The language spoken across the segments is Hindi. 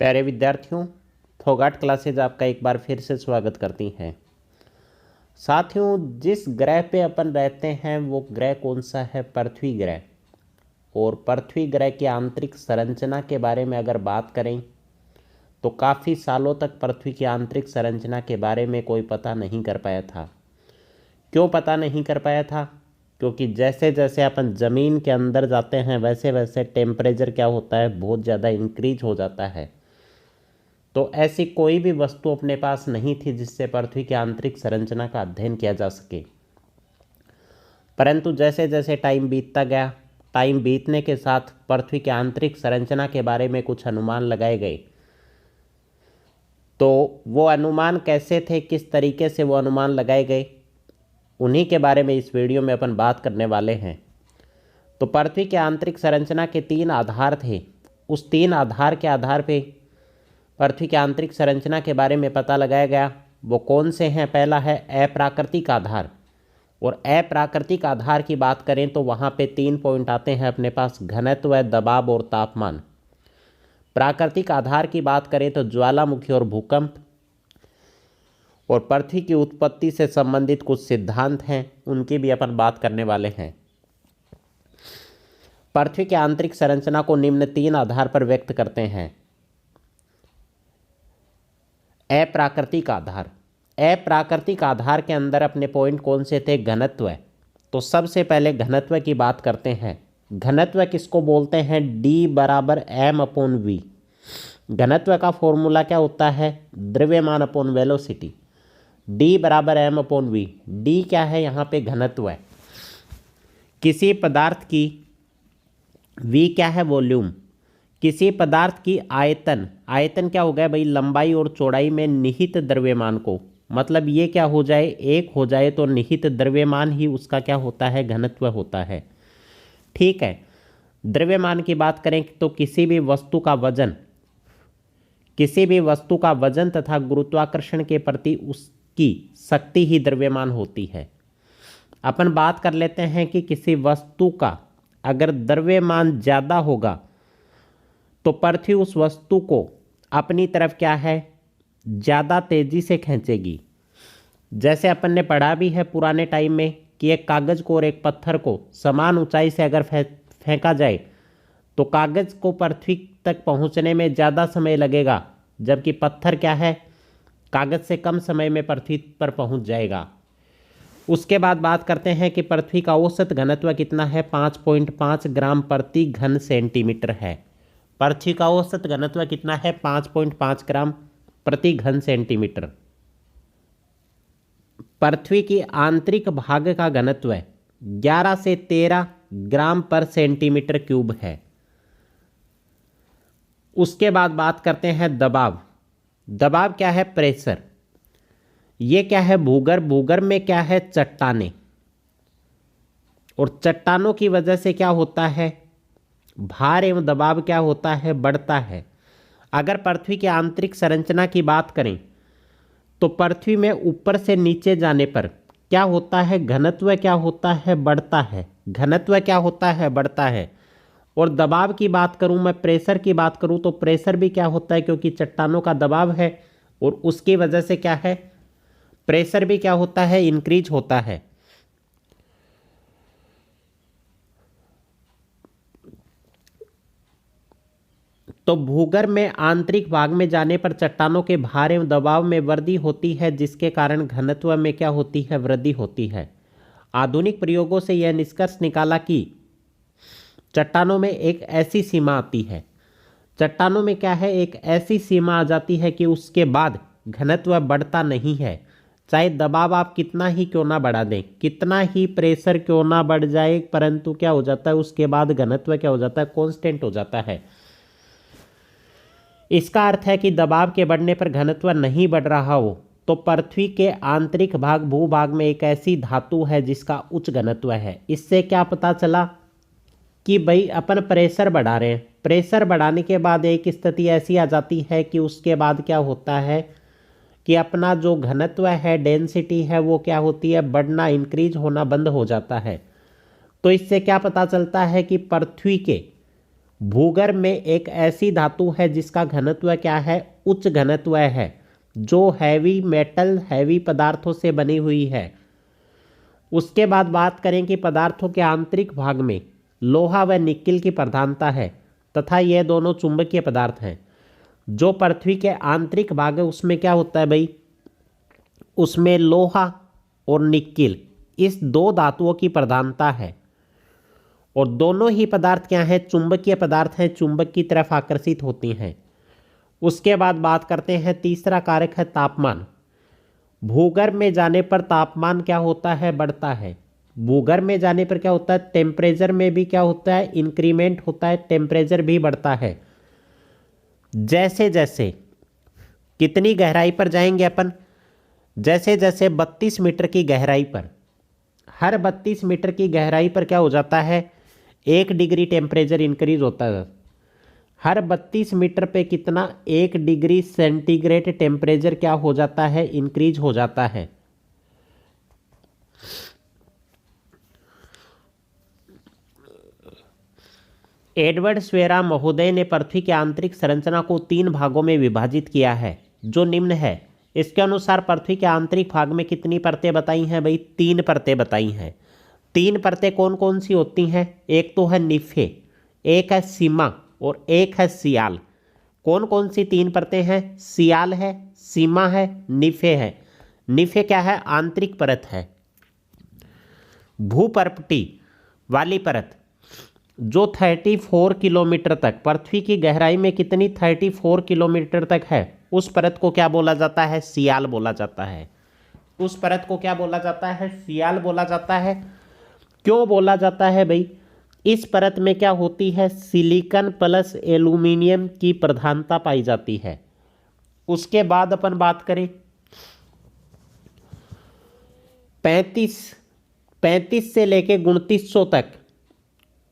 प्यारे विद्यार्थियों, फोगाट क्लासेज आपका एक बार फिर से स्वागत करती हैं। साथियों, जिस ग्रह पे अपन रहते हैं वो ग्रह कौन सा है? पृथ्वी ग्रह। और पृथ्वी ग्रह की आंतरिक संरचना के बारे में अगर बात करें तो काफ़ी सालों तक पृथ्वी की आंतरिक संरचना के बारे में कोई पता नहीं कर पाया था। क्यों पता नहीं कर पाया था? क्योंकि जैसे जैसे अपन ज़मीन के अंदर जाते हैं वैसे वैसे टेम्परेचर क्या होता है, बहुत ज़्यादा इंक्रीज हो जाता है। तो ऐसी कोई भी वस्तु अपने पास नहीं थी जिससे पृथ्वी की आंतरिक संरचना का अध्ययन किया जा सके। परंतु जैसे जैसे टाइम बीतता गया, टाइम बीतने के साथ पृथ्वी की आंतरिक संरचना के बारे में कुछ अनुमान लगाए गए। तो वो अनुमान कैसे थे, किस तरीके से वो अनुमान लगाए गए, उन्हीं के बारे में इस वीडियो में अपन बात करने वाले हैं। तो पृथ्वी के आंतरिक संरचना के 3 आधार थे। उस 3 आधार के आधार पे पृथ्वी की आंतरिक संरचना के बारे में पता लगाया गया। वो कौन से हैं? पहला है अप्राकृतिक आधार। और अप्राकृतिक आधार की बात करें तो वहाँ पे 3 पॉइंट आते हैं अपने पास: घनत्व, दबाव और तापमान। प्राकृतिक आधार की बात करें तो ज्वालामुखी और भूकंप। और पृथ्वी की उत्पत्ति से संबंधित कुछ सिद्धांत हैं, उनकी भी अपन बात करने वाले हैं। पृथ्वी की आंतरिक संरचना को निम्न 3 आधार पर व्यक्त करते हैं। अप्राकृतिक आधार। अप्राकृतिक आधार के अंदर अपने पॉइंट कौन से थे? घनत्व। तो सबसे पहले घनत्व की बात करते हैं। घनत्व किसको बोलते हैं? D = m/v। घनत्व का फॉर्मूला क्या होता है? द्रव्यमान upon velocity. D = m/v। D क्या है? यहाँ पे घनत्व है किसी पदार्थ की। V क्या है? वॉल्यूम। किसी पदार्थ की आयतन। आयतन क्या हो गया भाई? लंबाई और चौड़ाई में निहित द्रव्यमान को, मतलब ये क्या हो जाए, एक हो जाए तो निहित द्रव्यमान ही उसका क्या होता है? घनत्व होता है। ठीक है। द्रव्यमान की बात करें तो किसी भी वस्तु का वजन तथा गुरुत्वाकर्षण के प्रति उसकी शक्ति ही द्रव्यमान होती है। अपन बात कर लेते हैं कि किसी वस्तु का अगर द्रव्यमान ज़्यादा होगा तो पृथ्वी उस वस्तु को अपनी तरफ क्या है? ज़्यादा तेजी से खींचेगी। जैसे अपन ने पढ़ा भी है पुराने टाइम में कि एक कागज़ को और एक पत्थर को समान ऊंचाई से अगर फेंका जाए तो कागज़ को पृथ्वी तक पहुंचने में ज़्यादा समय लगेगा, जबकि पत्थर क्या है? कागज़ से कम समय में पृथ्वी पर पहुंच जाएगा। उसके बाद बात करते हैं कि पृथ्वी का औसत घनत्व कितना है? 5.5 ग्राम प्रति घन सेंटीमीटर है। पृथ्वी का औसत घनत्व कितना है? 5.5 ग्राम प्रति घन सेंटीमीटर। पृथ्वी की आंतरिक भाग का घनत्व 11 से 13 ग्राम पर सेंटीमीटर क्यूब है। उसके बाद बात करते हैं दबाव। दबाव क्या है? प्रेशर। ये क्या है? भूगर्भ। भूगर्भ में क्या है? चट्टानें। और चट्टानों की वजह से क्या होता है? भार एवं दबाव क्या होता है? बढ़ता है। अगर पृथ्वी की आंतरिक संरचना की बात करें तो पृथ्वी में ऊपर से नीचे जाने पर क्या होता है? घनत्व क्या होता है? बढ़ता है। घनत्व क्या होता है? बढ़ता है। और दबाव की बात करूं मैं, प्रेशर की बात करूं तो प्रेशर भी क्या होता है? क्योंकि चट्टानों का दबाव है और उसकी वजह से क्या है? प्रेशर भी क्या होता है? इंक्रीज होता है। तो भूगर्भ में आंतरिक भाग में जाने पर चट्टानों के भार एवं दबाव में वृद्धि होती है, जिसके कारण घनत्व में क्या होती है? वृद्धि होती है। आधुनिक प्रयोगों से यह निष्कर्ष निकाला कि चट्टानों में एक ऐसी सीमा आती है, चट्टानों में क्या है? एक ऐसी सीमा आ जाती है कि उसके बाद घनत्व बढ़ता नहीं है। चाहे दबाव आप कितना ही क्यों ना बढ़ा दें, कितना ही प्रेशर क्यों ना बढ़ जाए, परंतु क्या हो जाता है? उसके बाद घनत्व क्या हो जाता है? कांस्टेंट हो जाता है। इसका अर्थ है कि दबाव के बढ़ने पर घनत्व नहीं बढ़ रहा हो तो पृथ्वी के आंतरिक भाग भूभाग में एक ऐसी धातु है जिसका उच्च घनत्व है। इससे क्या पता चला कि भाई अपन प्रेशर बढ़ा रहे हैं, प्रेशर बढ़ाने के बाद एक स्थिति ऐसी आ जाती है कि उसके बाद क्या होता है कि अपना जो घनत्व है, डेंसिटी है, वो क्या होती है? बढ़ना, इंक्रीज होना बंद हो जाता है। तो इससे क्या पता चलता है कि पृथ्वी के भूगर्भ में एक ऐसी धातु है जिसका घनत्व क्या है, उच्च घनत्व है, जो हैवी मेटल, हैवी पदार्थों से बनी हुई है। उसके बाद बात करें कि पदार्थों के आंतरिक भाग में लोहा व निकेल की प्रधानता है तथा यह दोनों चुंबकीय पदार्थ हैं। जो पृथ्वी के आंतरिक भाग है उसमें क्या होता है भाई, उसमें लोहा और निकेल इस दो धातुओं की प्रधानता है और दोनों ही पदार्थ क्या हैं, चुंबकीय पदार्थ हैं, चुंबक की तरफ आकर्षित होती हैं। उसके बाद बात करते हैं तीसरा कारक है तापमान। भूगर्भ में जाने पर तापमान क्या होता है, बढ़ता है। भूगर्भ में जाने पर क्या होता है, टेम्परेचर में भी क्या होता है, इंक्रीमेंट होता है, टेम्परेचर भी बढ़ता है। जैसे जैसे कितनी गहराई पर जाएंगे अपन, जैसे जैसे 32 मीटर की गहराई पर, हर 32 मीटर की गहराई पर क्या हो जाता है, 1 डिग्री टेम्परेचर इंक्रीज होता है। हर 32 मीटर पे कितना, 1 डिग्री सेंटीग्रेड टेम्परेचर क्या हो जाता है, इंक्रीज हो जाता है। एडवर्ड स्वेरा महोदय ने पृथ्वी की आंतरिक संरचना को 3 भागों में विभाजित किया है, जो निम्न है। इसके अनुसार पृथ्वी के आंतरिक भाग में कितनी परतें बताई हैं भाई, 3 परतें बताई हैं। 3 परतें कौन कौन सी होती हैं, एक तो है निफे, एक है सीमा और एक है सियाल। कौन कौन सी 3 परतें हैं, सियाल है, सीमा है, निफे है। निफे क्या है, आंतरिक परत है। भूपर्पटी वाली परत जो 34 किलोमीटर तक, पृथ्वी की गहराई में कितनी, 34 किलोमीटर तक है, उस परत को क्या बोला जाता है, सियाल बोला जाता है। उस परत को क्या बोला जाता है, सियाल बोला जाता है। क्यों बोला जाता है भाई, इस परत में क्या होती है, सिलिकॉन प्लस एल्यूमिनियम की प्रधानता पाई जाती है। उसके बाद अपन बात करें 35 से लेके 2900 तक,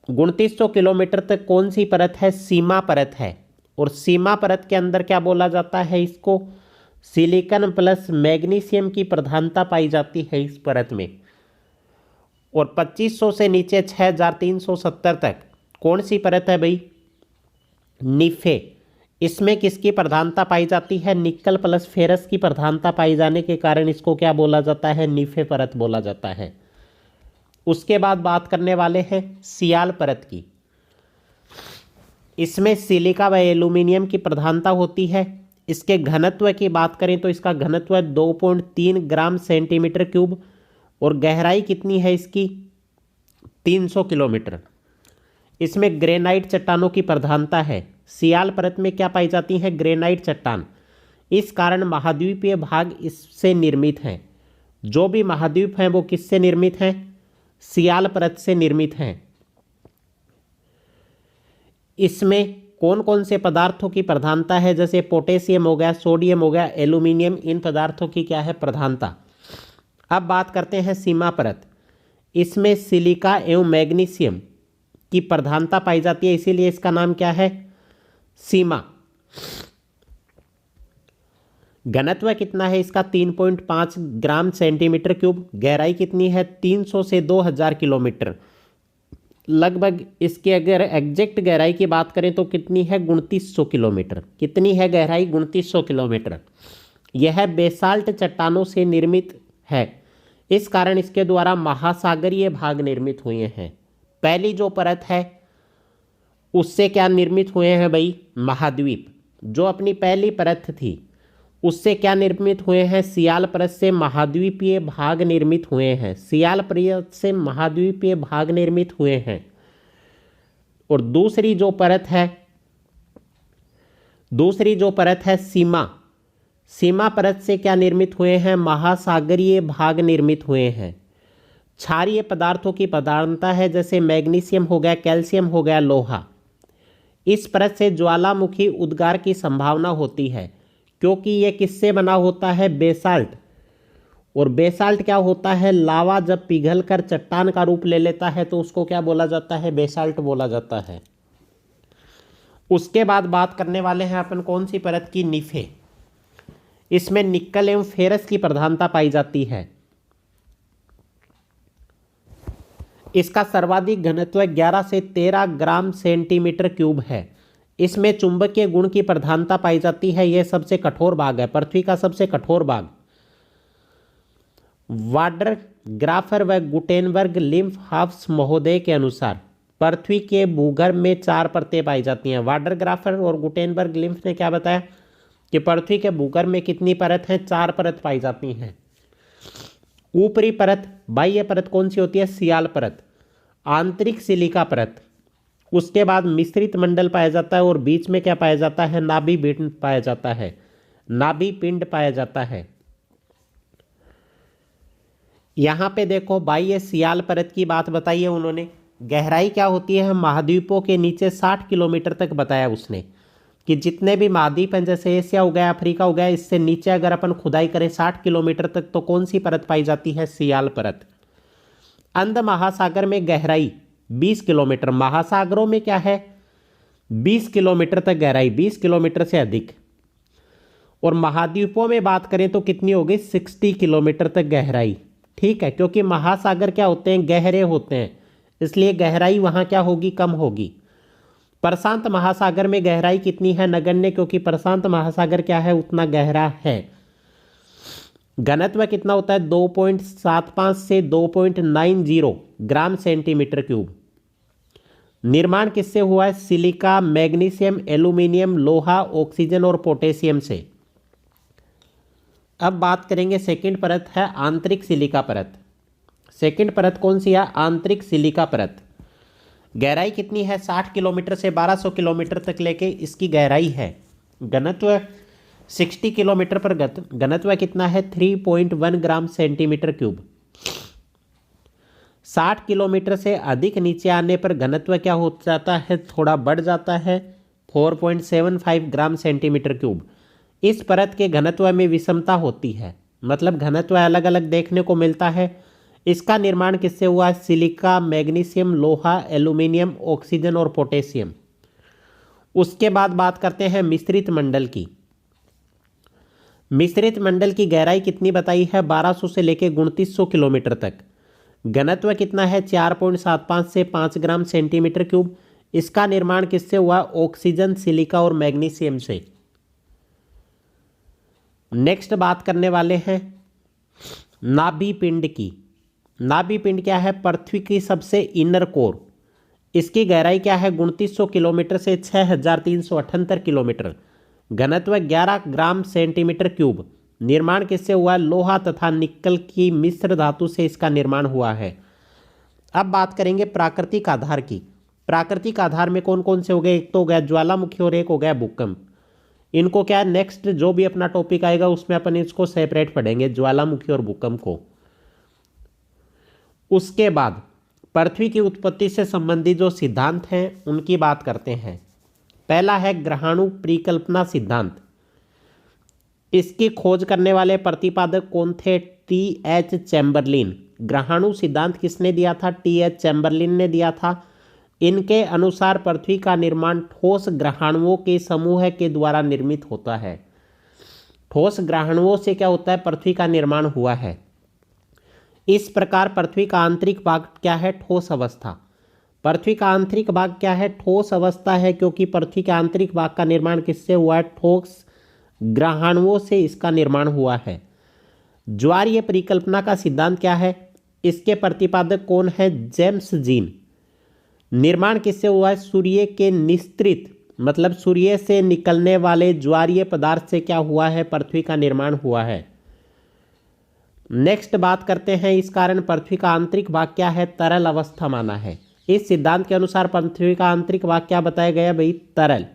2900 किलोमीटर तक कौन सी परत है, सीमा परत है। और सीमा परत के अंदर क्या बोला जाता है, इसको सिलिकॉन प्लस मैग्नीशियम की प्रधानता पाई जाती है इस परत में। और 2500 से नीचे 6370 तक कौन सी परत है भाई, निफे। इसमें किसकी प्रधानता पाई जाती है, निकल प्लस फेरस की प्रधानता पाई जाने के कारण इसको क्या बोला जाता है, निफे परत बोला जाता है। उसके बाद बात करने वाले हैं सियाल परत की। इसमें सिलिका व एल्यूमिनियम की प्रधानता होती है। इसके घनत्व की बात करें तो इसका घनत्व है 2.3 ग्राम सेंटीमीटर क्यूब और गहराई कितनी है इसकी, 300 किलोमीटर। इसमें ग्रेनाइट चट्टानों की प्रधानता है। सियाल परत में क्या पाई जाती है, ग्रेनाइट चट्टान। इस कारण महाद्वीपीय भाग इससे निर्मित हैं। जो भी महाद्वीप हैं वो किससे निर्मित हैं, सियाल परत से निर्मित हैं। इसमें कौन कौन से पदार्थों की प्रधानता है, जैसे पोटेशियम हो गया, सोडियम हो गया, एल्यूमिनियम, इन पदार्थों की क्या है, प्रधानता। अब बात करते हैं सीमा परत। इसमें सिलिका एवं मैग्नीशियम की प्रधानता पाई जाती है, इसीलिए इसका नाम क्या है, सीमा। घनत्व कितना है इसका, 3.5 ग्राम सेंटीमीटर क्यूब। गहराई कितनी है, 300 से 2000 किलोमीटर लगभग। इसके अगर एग्जैक्ट गहराई की बात करें तो कितनी है, 2900 किलोमीटर। कितनी है गहराई, 2900 किलोमीटर। यह बेसाल्ट चट्टानों से निर्मित है। इस कारण इसके द्वारा महासागरीय भाग निर्मित हुए हैं। पहली जो परत है उससे क्या निर्मित हुए हैं भाई, महाद्वीप। जो अपनी पहली परत थी उससे क्या निर्मित हुए हैं, सियाल परत से महाद्वीपीय भाग निर्मित हुए हैं। सियाल परत से महाद्वीपीय भाग निर्मित हुए हैं। और दूसरी जो परत है सीमा। सीमा परत से क्या निर्मित हुए हैं, महासागरीय भाग निर्मित हुए हैं। क्षारीय पदार्थों की प्रधानता है, जैसे मैग्नीशियम हो गया, कैल्शियम हो गया, लोहा। इस परत से ज्वालामुखी उद्गार की संभावना होती है, क्योंकि यह किससे बना होता है, बेसाल्ट। और बेसाल्ट क्या होता है, लावा जब पिघलकर चट्टान का रूप ले लेता है तो उसको क्या बोला जाता है, बेसाल्ट बोला जाता है। उसके बाद बात करने वाले हैं अपन कौन सी परत की, निफे। इसमें निकल एवं फेरस की प्रधानता पाई जाती है। इसका सर्वाधिक घनत्व 11 से 13 ग्राम सेंटीमीटर क्यूब है। इसमें चुंबकीय गुण की प्रधानता पाई जाती है। यह सबसे कठोर भाग है, पृथ्वी का सबसे कठोर भाग। वाडर ग्राफर व गुटेनबर्ग लिम्फ हाफ्स महोदय के अनुसार पृथ्वी के भूगर्भ में 4 परतें पाई जाती हैं। वाडर ग्राफर और गुटेनबर्ग लिम्फ ने क्या बताया कि पृथ्वी के भूगर्भ में कितनी परत है? 4 परत पाई जाती हैं। ऊपरी परत, बाह्य परत कौन सी होती है? सियाल परत। आंतरिक सिलिका परत। उसके बाद मिश्रित मंडल पाया जाता है और बीच में क्या पाया जाता है? नाभि पिंड पाया जाता है। नाभि पिंड पाया जाता है। यहां पे देखो बाह्य सियाल परत की बात बताई है उन्होंने। गहराई क्या होती है? महाद्वीपों के नीचे 60 किलोमीटर तक बताया उसने कि जितने भी महाद्वीप हैं, जैसे एशिया हो गया, अफ्रीका हो गया, इससे नीचे अगर अपन खुदाई करें 60 किलोमीटर तक तो कौन सी परत पाई जाती है? सियाल परत। अंध महासागर में गहराई 20 किलोमीटर। महासागरों में क्या है? 20 किलोमीटर तक गहराई, 20 किलोमीटर से अधिक। और महाद्वीपों में बात करें तो कितनी होगी? 60 किलोमीटर तक गहराई। ठीक है, क्योंकि महासागर क्या होते हैं? गहरे होते हैं, इसलिए गहराई वहां क्या होगी? कम होगी। प्रशांत महासागर में गहराई कितनी है? नगण्य, क्योंकि प्रशांत महासागर क्या है? उतना गहरा है। घनत्व कितना होता है? 2.75 से 2.90 ग्राम सेंटीमीटर क्यूब। निर्माण किससे हुआ है? सिलिका, मैग्नीशियम, एल्यूमिनियम, लोहा, ऑक्सीजन और पोटेशियम से। अब बात करेंगे सेकंड परत है आंतरिक सिलिका परत। सेकंड परत कौन सी है? आंतरिक सिलिका परत। गहराई कितनी है? 60 किलोमीटर से 1200 किलोमीटर तक लेके इसकी गहराई है। घनत्व 60 किलोमीटर पर घनत्व कितना है? 3.1 ग्राम सेंटीमीटर क्यूब। 60 किलोमीटर से अधिक नीचे आने पर घनत्व क्या हो जाता है? थोड़ा बढ़ जाता है, 4.75 ग्राम सेंटीमीटर क्यूब। इस परत के घनत्व में विषमता होती है, मतलब घनत्व अलग अलग देखने को मिलता है। इसका निर्माण किससे हुआ है? सिलिका, मैग्नीशियम, लोहा, एल्यूमिनियम, ऑक्सीजन और पोटेशियम। उसके बाद बात करते हैं मिश्रित मंडल की। मिश्रित मंडल की गहराई कितनी बताई है? 1200 से लेकर 2900 किलोमीटर तक। घनत्व कितना है? 4.75 से 5 ग्राम सेंटीमीटर क्यूब। इसका निर्माण किससे हुआ? ऑक्सीजन, सिलिका और मैग्नीशियम से। नेक्स्ट बात करने वाले हैं नाभि पिंड की। नाभि पिंड क्या है? पृथ्वी की सबसे इनर कोर। इसकी गहराई क्या है? 2900 किलोमीटर से 6378 किलोमीटर। घनत्व 11 ग्राम सेंटीमीटर क्यूब। निर्माण किससे हुआ? लोहा तथा निकल की मिश्र धातु से इसका निर्माण हुआ है। अब बात करेंगे प्राकृतिक आधार की। प्राकृतिक आधार में कौन कौन से हो गए? एक तो हो गया ज्वालामुखी और एक हो गया भूकंप। इनको क्या नेक्स्ट जो भी अपना टॉपिक आएगा उसमें अपन इसको सेपरेट पढ़ेंगे, ज्वालामुखी और भूकंप को। उसके बाद पृथ्वी की उत्पत्ति से संबंधित जो सिद्धांत हैं उनकी बात करते हैं। पहला है ग्रहाणु परिकल्पना सिद्धांत। इसकी खोज करने वाले प्रतिपादक कौन थे? टी.एच. चैम्बरलिन। ग्रहाणु सिद्धांत किसने दिया था? टी.एच. चैम्बरलिन ने दिया था। इनके अनुसार पृथ्वी का निर्माण ठोस ग्रहाणुओं के समूह के द्वारा निर्मित होता है। ठोस ग्रहाणुओं से क्या होता है? पृथ्वी का निर्माण हुआ है। इस प्रकार पृथ्वी का आंतरिक भाग क्या है? ठोस अवस्था। पृथ्वी का आंतरिक भाग क्या है? ठोस अवस्था है, क्योंकि पृथ्वी के आंतरिक भाग का निर्माण किससे हुआ है? ठोस ग्रहाणुओं से इसका निर्माण हुआ है। ज्वारीय परिकल्पना का सिद्धांत क्या है? इसके प्रतिपादक कौन है? James gene. निर्माण किससे हुआ है? सूर्य के निस्तृत, मतलब सूर्य से निकलने वाले ज्वारीय पदार्थ से क्या हुआ है? पृथ्वी का निर्माण हुआ है। नेक्स्ट बात करते हैं, इस कारण पृथ्वी का आंतरिक भाग क्या है? तरल अवस्था माना है। इस सिद्धांत के अनुसार पृथ्वी का आंतरिक भाग क्या बताया गया भाई? तरल।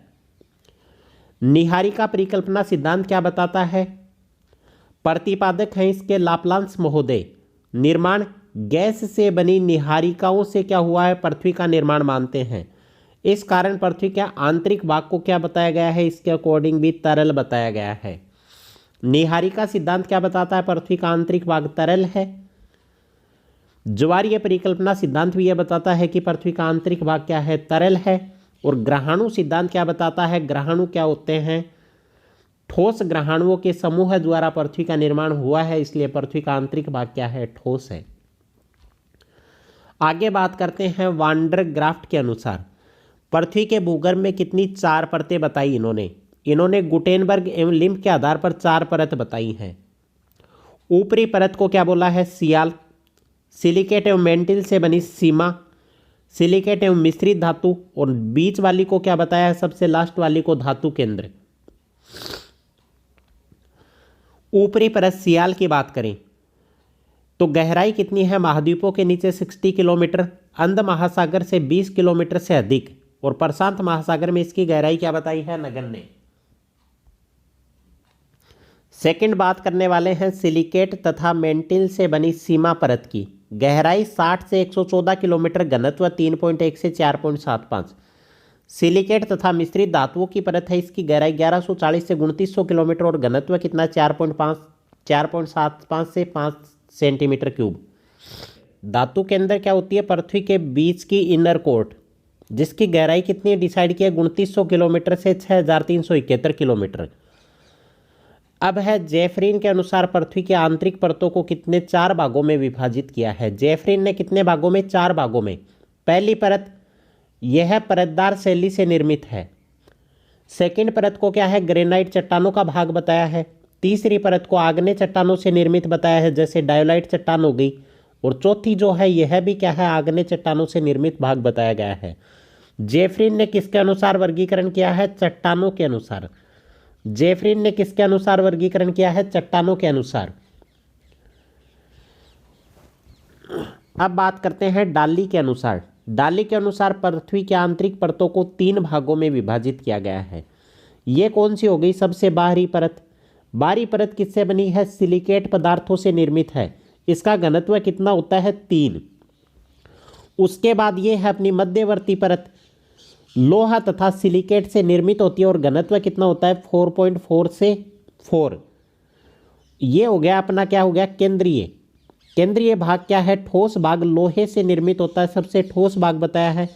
निहारिका परिकल्पना सिद्धांत क्या बताता है? प्रतिपादक हैं इसके लाप्लांस महोदय। निर्माण गैस से बनी निहारिकाओं से क्या हुआ है? पृथ्वी का निर्माण मानते हैं। इस कारण पृथ्वी के आंतरिक भाग को क्या बताया गया है? इसके अकॉर्डिंग भी तरल बताया गया है। निहारिका सिद्धांत क्या बताता है? पृथ्वी का आंतरिक भाग तरल है। ज्वारीय परिकल्पना सिद्धांत भी यह बताता है कि पृथ्वी का आंतरिक भाग क्या है? तरल है। और ग्रहाणु सिद्धांत क्या बताता है? ग्रहाणु क्या होते हैं? ठोस ग्रहाणुओं के समूह द्वारा पृथ्वी का निर्माण हुआ है, इसलिए पृथ्वी का आंतरिक भाग क्या है? ठोस है। आगे बात करते हैं वांडर ग्राफ्ट के अनुसार पृथ्वी के भूगर्भ में कितनी 4 परतें बताई इन्होंने गुटेनबर्ग एवं लिम्फ के आधार पर 4 परत बताई हैं। ऊपरी परत को क्या बोला है? सियाल। सिलिकेट एवं मेंटिल से बनी सीमा, सिलिकेट एवं मिश्रित धातु, और बीच वाली को क्या बताया है? सबसे लास्ट वाली को धातु केंद्र। ऊपरी परत सियाल की बात करें तो गहराई कितनी है? महाद्वीपों के नीचे 60 किलोमीटर, अंध महासागर से 20 किलोमीटर से अधिक, और प्रशांत महासागर में इसकी गहराई क्या बताई है? नगण्य। सेकंड बात करने वाले हैं सिलिकेट तथा मेंटिल से बनी सीमा परत की। गहराई 60 से 114 किलोमीटर, घनत्व 3.1 से 4.75। सिलिकेट तथा मिश्रित धातुओं की परत है, इसकी गहराई 1140 से 2900 किलोमीटर और घनत्व कितना? 4.75 से 5 सेंटीमीटर क्यूब। धातु के अंदर क्या होती है? पृथ्वी के बीच की इनर कोर्ट, जिसकी गहराई कितनी है? डिसाइड किया 2900 किलोमीटर से 6371 किलोमीटर। अब है जेफरीन के अनुसार पृथ्वी की आंतरिक परतों को कितने 4 भागों में विभाजित किया है? जेफरीन ने कितने भागों में? 4 भागों में। पहली परत यह परतदार शैली से निर्मित है। सेकंड परत को क्या है? ग्रेनाइट चट्टानों का भाग बताया है। तीसरी परत को आग्नेय चट्टानों से निर्मित बताया है, जैसे डायोलाइट चट्टान हो गई। और चौथी जो है यह भी क्या है? आग्नेय चट्टानों से निर्मित भाग बताया गया है। जेफरीन ने किसके अनुसार वर्गीकरण किया है? चट्टानों के अनुसार। जेफरीन ने किसके अनुसार वर्गीकरण किया है? चट्टानों के अनुसार। अब बात करते हैं डाली के अनुसार। डाली के अनुसार पृथ्वी की आंतरिक परतों को 3 भागों में विभाजित किया गया है। ये कौन सी हो गई? सबसे बाहरी परत। बाहरी परत किससे बनी है? सिलिकेट पदार्थों से निर्मित है। इसका घनत्व कितना होता है? 3। उसके बाद ये है अपनी मध्यवर्ती परत, लोहा तथा सिलिकेट से निर्मित होती है और घनत्व कितना होता है? 4.4 से 4। ये हो गया अपना, क्या हो गया? केंद्रीय। केंद्रीय भाग क्या है? ठोस भाग लोहे से निर्मित होता है, सबसे ठोस भाग बताया है।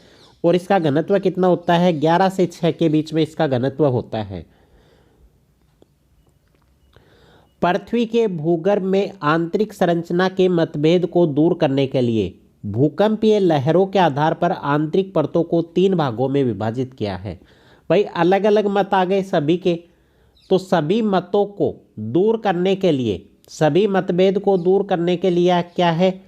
और इसका घनत्व कितना होता है? 11 से 6 के बीच में इसका घनत्व होता है। पृथ्वी के भूगर्भ में आंतरिक संरचना के मतभेद को दूर करने के लिए भूकंपीय लहरों के आधार पर आंतरिक परतों को 3 भागों में विभाजित किया है। भाई अलग अलग मत आ गए सभी के, तो सभी मतों को दूर करने के लिए, सभी मतभेद को दूर करने के लिए क्या है?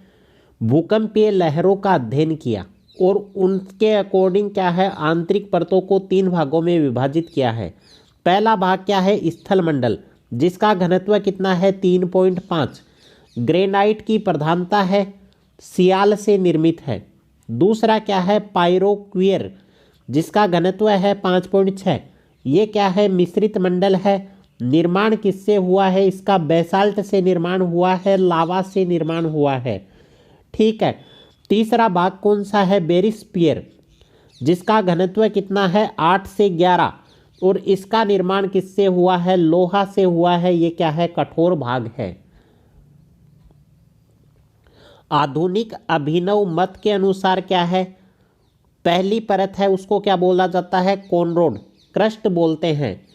भूकंपीय लहरों का अध्ययन किया और उनके अकॉर्डिंग क्या है? आंतरिक परतों को 3 भागों में विभाजित किया है। पहला भाग क्या है? स्थल मंडल, जिसका घनत्व कितना है? 3.5। ग्रेनाइट की प्रधानता है, सियाल से निर्मित है। दूसरा क्या है? पायरोक्वियर, जिसका घनत्व है 5.6। ये क्या है? मिश्रित मंडल है। निर्माण किससे हुआ है? इसका बेसाल्ट से निर्माण हुआ है, लावा से निर्माण हुआ है। ठीक है। तीसरा भाग कौन सा है? बेरिस्पियर, जिसका घनत्व कितना है? 8 से 11, और इसका निर्माण किससे हुआ है? लोहा से हुआ है। ये क्या है? कठोर भाग है। आधुनिक अभिनव मत के अनुसार क्या है? पहली परत है उसको क्या बोला जाता है? कॉनरोड क्रस्ट बोलते हैं।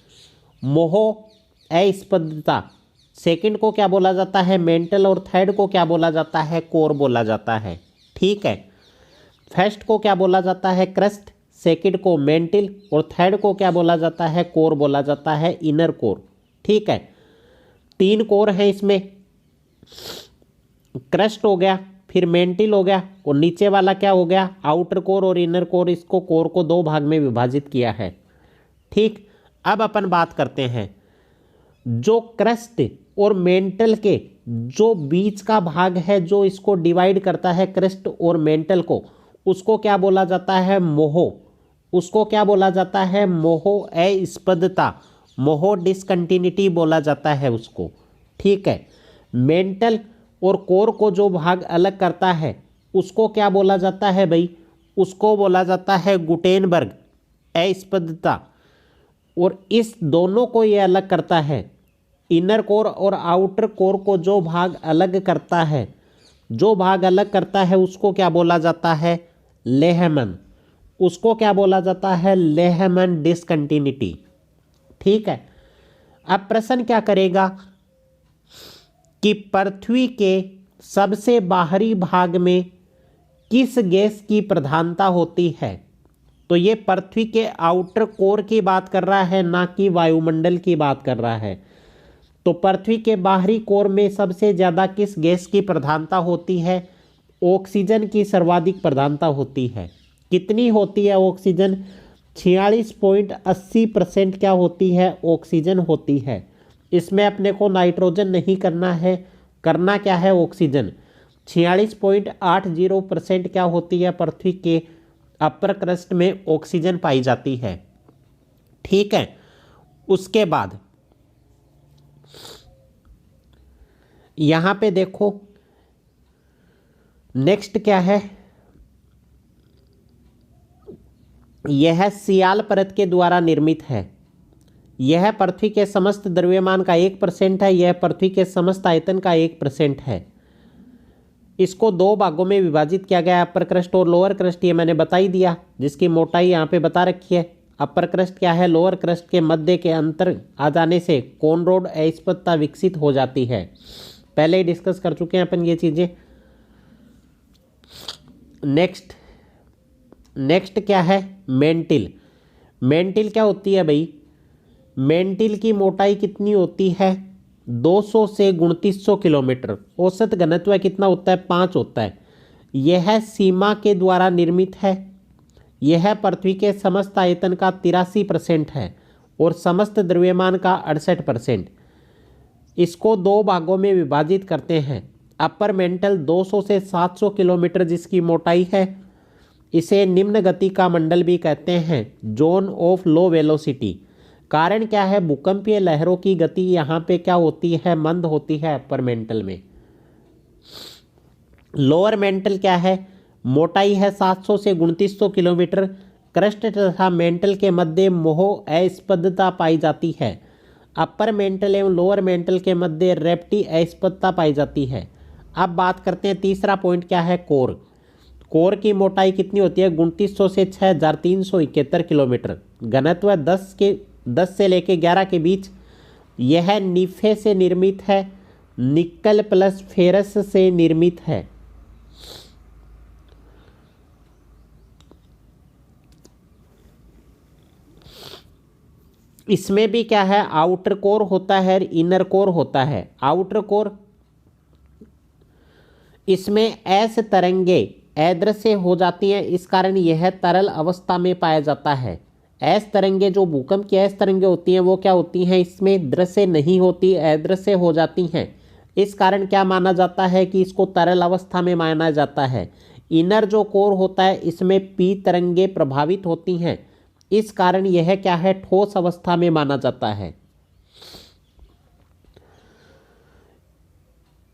मोह अस्पदता। सेकंड को क्या बोला जाता है? मेंटल। और थर्ड को क्या बोला जाता है? कोर बोला जाता है। ठीक है। फर्स्ट को क्या बोला जाता है? क्रस्ट, सेकंड को मेंटल, और थर्ड को क्या बोला जाता है? कोर बोला जाता है, इनर कोर। ठीक है। 3 कोर हैं इसमें, क्रस्ट हो गया, फिर मेंटल हो गया, और नीचे वाला क्या हो गया? आउटर कोर और इनर कोर। इसको कोर को 2 भाग में विभाजित किया है। ठीक। अब अपन बात करते हैं जो क्रस्ट और मेंटल के जो बीच का भाग है, जो इसको डिवाइड करता है क्रस्ट और मेंटल को, उसको क्या बोला जाता है? मोह। उसको क्या बोला जाता है? मोह अस्पदता, मोह डिसकंटिन्यूटी बोला जाता है उसको। ठीक है। मेंटल और कोर को जो भाग अलग करता है उसको क्या बोला जाता है भाई? उसको बोला जाता है गुटेनबर्ग अस्पदता। और इस दोनों को ये अलग करता है, इनर कोर और आउटर कोर को जो भाग अलग करता है, जो भाग अलग करता है उसको क्या बोला जाता है? लेहमन। उसको क्या बोला जाता है? Lehman discontinuity. ठीक है। अब प्रश्न क्या करेगा कि पृथ्वी के सबसे बाहरी भाग में किस गैस की प्रधानता होती है? तो ये पृथ्वी के आउटर कोर की बात कर रहा है, ना कि वायुमंडल की बात कर रहा है। तो पृथ्वी के बाहरी कोर में सबसे ज़्यादा किस गैस की प्रधानता होती है? ऑक्सीजन की सर्वाधिक प्रधानता होती है। कितनी होती है ऑक्सीजन? 46.80% क्या होती है? ऑक्सीजन होती है। इसमें अपने को नाइट्रोजन नहीं करना है, करना क्या है? ऑक्सीजन। 46.80% क्या होती है? पृथ्वी के अपर क्रस्ट में ऑक्सीजन पाई जाती है। ठीक है, उसके बाद यहां पे देखो नेक्स्ट क्या है। यह सियाल परत के द्वारा निर्मित है। यह पृथ्वी के समस्त द्रव्यमान का 1% है। यह पृथ्वी के समस्त आयतन का 1% है। इसको दो भागों में विभाजित किया गया है, अपर क्रस्ट और लोअर क्रस्ट। ये मैंने बता ही दिया, जिसकी मोटाई यहाँ पे बता रखी है। अपर क्रस्ट क्या है? लोअर क्रस्ट के मध्य के अंतर आ जाने से कॉनरोड अस्पष्टता विकसित हो जाती है। पहले ही डिस्कस कर चुके हैं अपन ये चीजें। नेक्स्ट क्या है? मेंटिल। मेंटिल क्या होती है भाई? मेंटिल की मोटाई कितनी होती है? 200 से 2900 किलोमीटर। औसत घनत्व कितना होता है? 5 होता है। यह सीमा के द्वारा निर्मित है। यह पृथ्वी के समस्त आयतन का 83% है और समस्त द्रव्यमान का 68%। इसको दो भागों में विभाजित करते हैं। अपर मेंटल 200 से 700 किलोमीटर जिसकी मोटाई है, इसे निम्न गति का मंडल भी कहते हैं, जोन ऑफ लो वेलोसिटी। कारण क्या है? भूकंपीय लहरों की गति यहाँ पे क्या होती है? मंद होती है अपर मेंटल में। लोअर मेंटल क्या है? मोटाई है 700 से 2900 किलोमीटर। क्रस्ट तथा मेंटल के मध्य मोह अस्पष्टता पाई जाती है। अपर मेंटल एवं लोअर मेंटल के मध्य रेप्टी अस्पष्टता पाई जाती है। अब बात करते हैं, तीसरा पॉइंट क्या है? कोर। कोर की मोटाई कितनी होती है? 2900 से 6371 किलोमीटर। घनत्व 10 से लेके 11 के बीच। यह निफे से निर्मित है, निकल प्लस फेरस से निर्मित है। इसमें भी क्या है? आउटर कोर होता है, इनर कोर होता है। आउटर कोर, इसमें ऐसे तरंगे अदृश्य हो जाती हैं, इस कारण यह तरल अवस्था में पाया जाता है। ऐस तरंगे, जो भूकंप की ऐस तरंगे होती हैं, वो क्या होती हैं? इसमें दृश्य नहीं होती, अदृश्य हो जाती हैं। इस कारण क्या माना जाता है कि इसको तरल अवस्था में माना जाता है। इनर जो कोर होता है, इसमें पी तरंगे प्रभावित होती हैं, इस कारण यह क्या है? ठोस अवस्था में माना जाता है।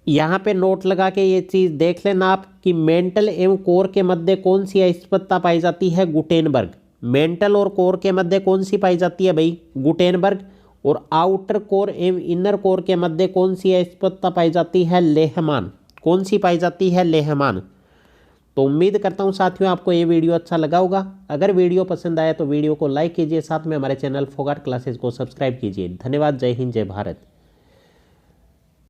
यहाँ पे नोट लगा के ये चीज देख लेना आप कि मेंटल एवं कोर के मध्य कौन सी अस्पष्टता पाई जाती है? गुटेनबर्ग। मेंटल और कोर के मध्य कौन सी पाई जाती है भाई? गुटेनबर्ग। और आउटर कोर एवं इनर कोर के मध्य कौन सी अस्पष्टता पाई जाती है? लेहमान। कौन सी पाई जाती है? लेहमान। तो उम्मीद करता हूँ साथियों आपको ये वीडियो अच्छा लगा होगा। अगर वीडियो पसंद आया तो वीडियो को लाइक कीजिए, साथ में हमारे चैनल फोगाट क्लासेस को सब्सक्राइब कीजिए। धन्यवाद। जय हिंद, जय भारत।